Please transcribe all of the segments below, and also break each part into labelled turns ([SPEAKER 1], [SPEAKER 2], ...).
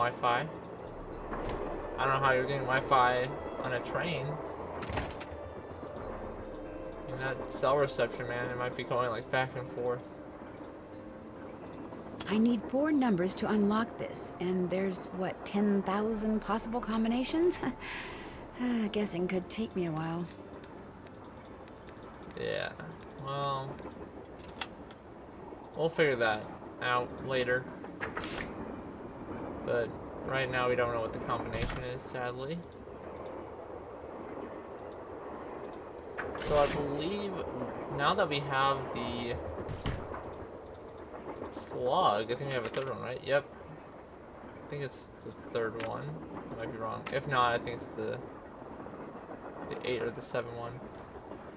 [SPEAKER 1] Wi-Fi. I don't know how you're getting Wi-Fi on a train. In that cell reception, man, it might be going like back and forth.
[SPEAKER 2] I need 4 numbers to unlock this, and there's, what, 10,000 possible combinations? Guessing could take me a while.
[SPEAKER 1] Yeah, well, we'll figure that out later. But right now we don't know what the combination is, sadly. So I believe now that we have the slug, I think we have a third one, right? Yep. I think it's the third one. I might be wrong. If not, I think it's the 8 or the 7 one.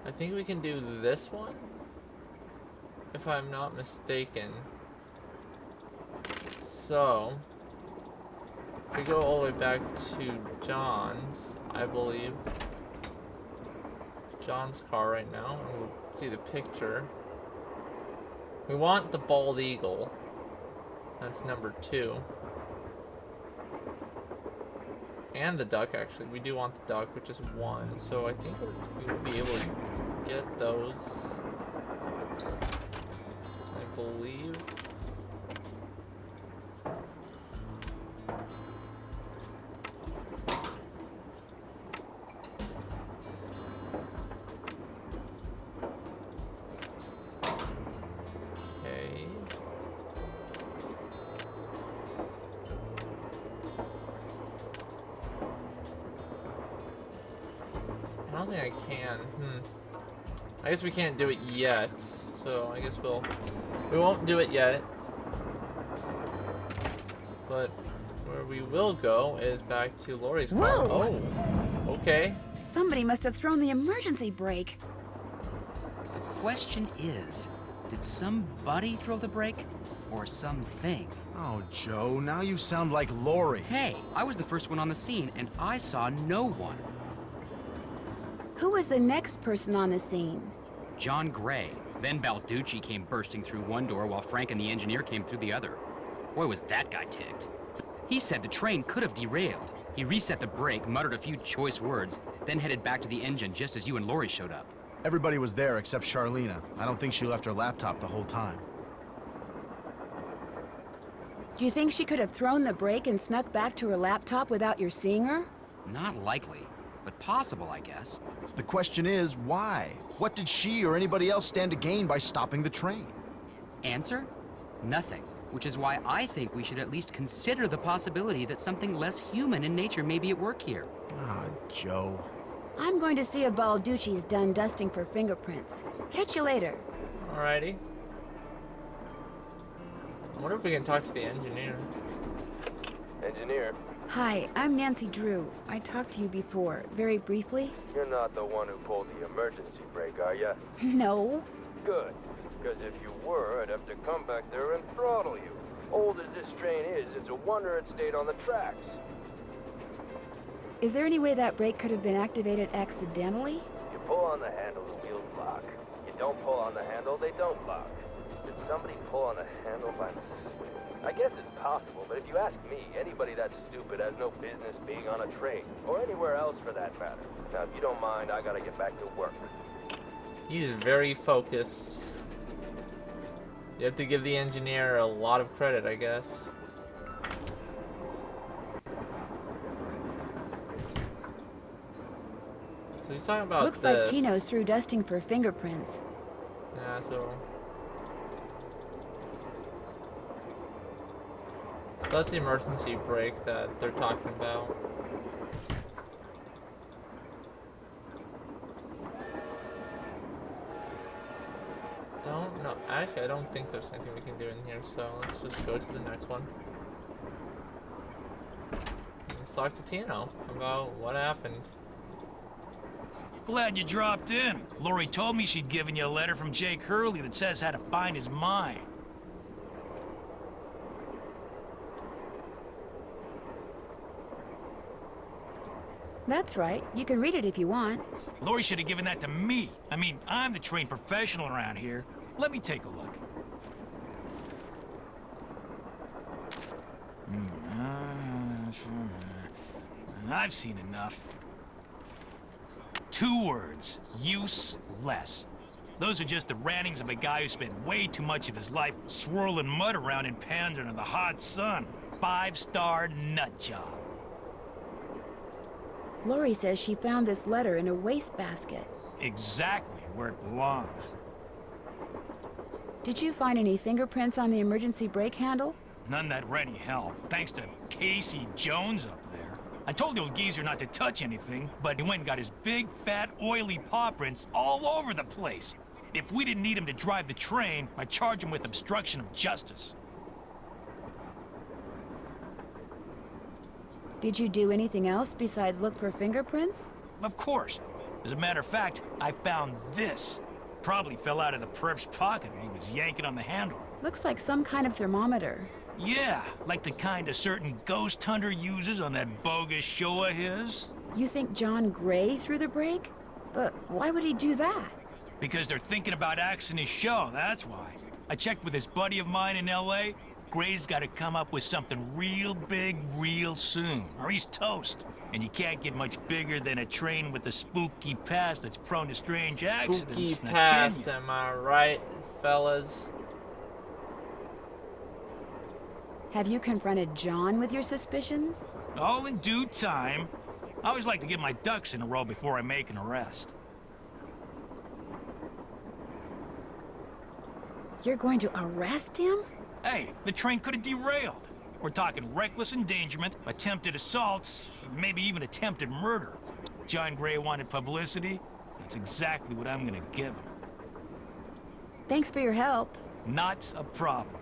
[SPEAKER 1] I think we can do this one, if I'm not mistaken. So, if we go all the way back to John's, I believe, John's car right now, and we'll see the picture. We want the bald eagle. That's number 2. And the duck, actually. We do want the duck, which is 1. So I think we will be able to get those. I believe. Okay. I don't think I can. I guess we can't do it yet. So I guess we won't do it yet. But where we will go is back to Lori's car.
[SPEAKER 2] Whoa!
[SPEAKER 1] Oh, okay.
[SPEAKER 2] Somebody must have thrown the emergency brake.
[SPEAKER 3] The question is, did somebody throw the brake? Or something?
[SPEAKER 4] Oh, Joe, now you sound like Lori.
[SPEAKER 3] Hey, I was the first one on the scene, and I saw no one.
[SPEAKER 2] Who was the next person on the scene?
[SPEAKER 3] John Gray. Then Balducci came bursting through one door while Frank and the engineer came through the other. Boy, was that guy ticked. He said the train could have derailed. He reset the brake, muttered a few choice words, then headed back to the engine just as you and Lori showed up.
[SPEAKER 4] Everybody was there except Charlena. I don't think she left her laptop the whole time.
[SPEAKER 2] Do you think she could have thrown the brake and snuck back to her laptop without your seeing her?
[SPEAKER 3] Not likely, but possible, I guess.
[SPEAKER 4] The question is, why? What did she or anybody else stand to gain by stopping the train?
[SPEAKER 3] Answer? Nothing. Which is why I think we should at least consider the possibility that something less human in nature may be at work here.
[SPEAKER 4] Ah, Joe.
[SPEAKER 2] I'm going to see if Balducci's done dusting for fingerprints. Catch you later.
[SPEAKER 1] Alrighty. I wonder if we can talk to the engineer.
[SPEAKER 5] Engineer,
[SPEAKER 2] Hi, I'm Nancy Drew. I talked to you before, very briefly.
[SPEAKER 5] you're not the one who pulled the emergency brake, are ya?
[SPEAKER 2] No.
[SPEAKER 5] Good. Because if you were, I'd have to come back there and throttle you. Old as this train is, it's a wonder it stayed on the tracks.
[SPEAKER 2] Is there any way that brake could have been activated accidentally?
[SPEAKER 5] You pull on the handle, the wheels lock. You don't pull on the handle, they don't lock. Did somebody pull on the handle by mistake? I guess it's possible, but if you ask me, anybody that stupid has no business being on a train, or anywhere else for that matter. Now, if you don't mind, I gotta get back to work.
[SPEAKER 1] He's very focused. You have to give the engineer a lot of credit, I guess. So he's talking about
[SPEAKER 2] Looks
[SPEAKER 1] this.
[SPEAKER 2] like Tino's through dusting for fingerprints.
[SPEAKER 1] Yeah, so that's the emergency brake that they're talking about. Don't know. Actually, I don't think there's anything we can do in here, so let's just go to the next one. Let's talk to Tino about what happened.
[SPEAKER 6] Glad you dropped in. Lori told me she'd given you a letter from Jake Hurley that says how to find his mine.
[SPEAKER 2] That's right. You can read it if you want.
[SPEAKER 6] Lori should have given that to me. I mean, I'm the trained professional around here. Let me take a look. I've seen enough. 2 words. Useless. Those are just the rantings of a guy who spent way too much of his life swirling mud around in pans under the hot sun. 5-star nut job.
[SPEAKER 2] Lori says she found this letter in a wastebasket.
[SPEAKER 6] Exactly where it belongs.
[SPEAKER 2] Did you find any fingerprints on the emergency brake handle?
[SPEAKER 6] None that were any help, thanks to Casey Jones up there. I told the old geezer not to touch anything, but he went and got his big, fat, oily paw prints all over the place. If we didn't need him to drive the train, I'd charge him with obstruction of justice.
[SPEAKER 2] Did you do anything else besides look for fingerprints?
[SPEAKER 6] Of course. As a matter of fact, I found this. Probably fell out of the perp's pocket when he was yanking on the handle.
[SPEAKER 2] Looks like some kind of thermometer.
[SPEAKER 6] Yeah, like the kind a certain ghost hunter uses on that bogus show of his.
[SPEAKER 2] You think John Gray threw the brake? But why would he do that?
[SPEAKER 6] Because they're thinking about axing his show, that's why. I checked with this buddy of mine in L.A. Gray's got to come up with something real big real soon, or he's toast. And you can't get much bigger than a train with a spooky past that's prone to strange accidents.
[SPEAKER 1] Spooky
[SPEAKER 6] now,
[SPEAKER 1] past,
[SPEAKER 6] can you?
[SPEAKER 1] am I right, fellas?
[SPEAKER 2] Have you confronted John with your suspicions?
[SPEAKER 6] All in due time. I always like to get my ducks in a row before I make an arrest.
[SPEAKER 2] You're going to arrest him?
[SPEAKER 6] Hey, the train could have derailed. We're talking reckless endangerment, attempted assaults, maybe even attempted murder. John Gray wanted publicity. That's exactly what I'm gonna give him.
[SPEAKER 2] Thanks for your help.
[SPEAKER 6] Not a problem.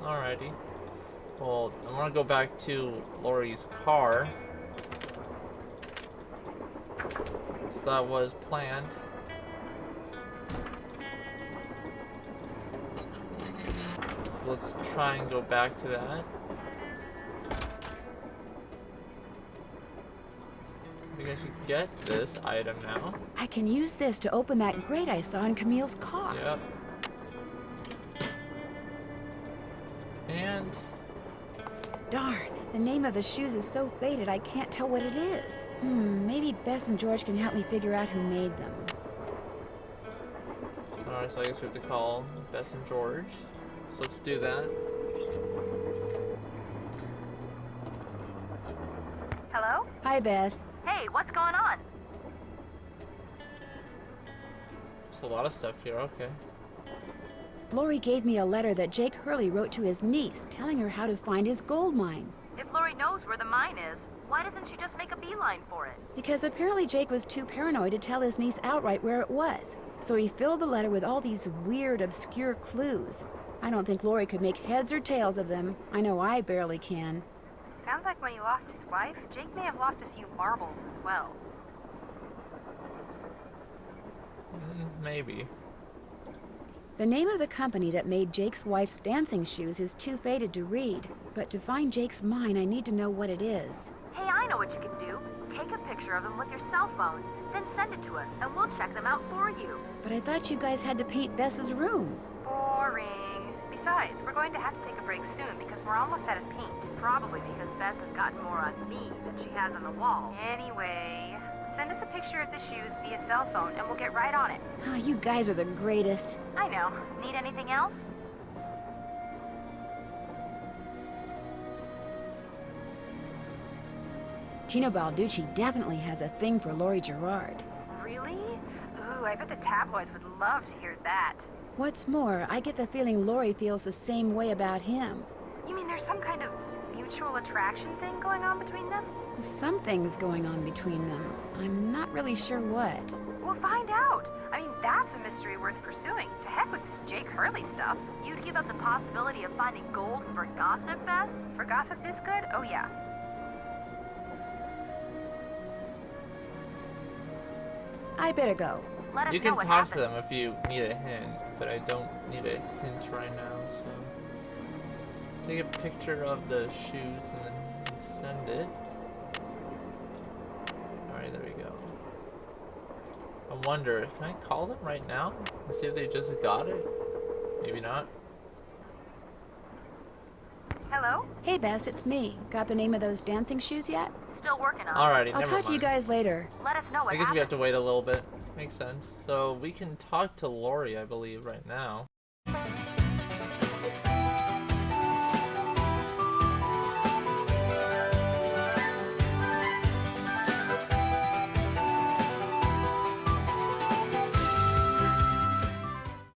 [SPEAKER 1] Alrighty. Well, I want to go back to Lori's car. So that was planned. So let's try and go back to that. I think I should get this item now.
[SPEAKER 2] I can use this to open that grate I saw in Camille's car.
[SPEAKER 1] Yep. And
[SPEAKER 2] Darn, the name of the shoes is so faded I can't tell what it is. Maybe Bess and George can help me figure out who made them.
[SPEAKER 1] alright, so I guess we have to call Bess and George. So let's do that.
[SPEAKER 7] Hello?
[SPEAKER 2] Hi, Bess.
[SPEAKER 7] Hey, what's going on?
[SPEAKER 1] There's a lot of stuff here, okay.
[SPEAKER 2] Lori gave me a letter that Jake Hurley wrote to his niece, telling her how to find his gold mine.
[SPEAKER 7] If Lori knows where the mine is, why doesn't she just make a beeline for it?
[SPEAKER 2] Because apparently Jake was too paranoid to tell his niece outright where it was. So he filled the letter with all these weird, obscure clues. I don't think Lori could make heads or tails of them. I know I barely can.
[SPEAKER 7] Sounds like when he lost his wife, Jake may have lost a few marbles as well.
[SPEAKER 1] Maybe.
[SPEAKER 2] The name of the company that made Jake's wife's dancing shoes is too faded to read. But to find Jake's mine, I need to know what it is.
[SPEAKER 7] Hey, I know what you can do. Take a picture of them with your cell phone, then send it to us, and we'll check them out for you.
[SPEAKER 2] But I thought you guys had to paint Bess's room.
[SPEAKER 7] Boring. Besides, we're going to have to take a break soon because we're almost out of paint. Probably because Bess has gotten more on me than she has on the wall. Anyway, send us a picture of the shoes via cell phone and we'll get right on it.
[SPEAKER 2] Oh, you guys are the greatest.
[SPEAKER 7] I know. Need anything else?
[SPEAKER 2] Tino Balducci definitely has a thing for Lori Gerard.
[SPEAKER 7] Really? Ooh, I bet the tabloids would love to hear that.
[SPEAKER 2] What's more, I get the feeling Lori feels the same way about him.
[SPEAKER 7] You mean there's some kind of mutual attraction thing going on between them?
[SPEAKER 2] Something's going on between them. I'm not really sure what.
[SPEAKER 7] We'll find out. I mean, that's a mystery worth pursuing. To heck with this Jake Hurley stuff. You'd give up the possibility of finding gold for gossip, Bess? For gossip this good? Oh, yeah.
[SPEAKER 2] I better go.
[SPEAKER 7] Let us
[SPEAKER 1] You
[SPEAKER 7] know
[SPEAKER 1] can
[SPEAKER 7] what
[SPEAKER 1] talk to
[SPEAKER 7] happens.
[SPEAKER 1] them if you need a hint, but I don't need a hint right now, so. Take a picture of the shoes and then send it. Alright, there we go. I wonder, can I call them right now and see if they just got it? Maybe not.
[SPEAKER 7] Hello?
[SPEAKER 2] Hey, Bess, it's me. Got the name of those dancing shoes yet?
[SPEAKER 7] Still working on
[SPEAKER 1] Alrighty,
[SPEAKER 2] I'll
[SPEAKER 1] never
[SPEAKER 2] talk to you
[SPEAKER 1] mind.
[SPEAKER 2] guys later.
[SPEAKER 7] it. Let us know what
[SPEAKER 1] I guess we have to
[SPEAKER 7] happens.
[SPEAKER 1] wait a little bit. Makes sense. So we can talk to Lori, I believe, right now.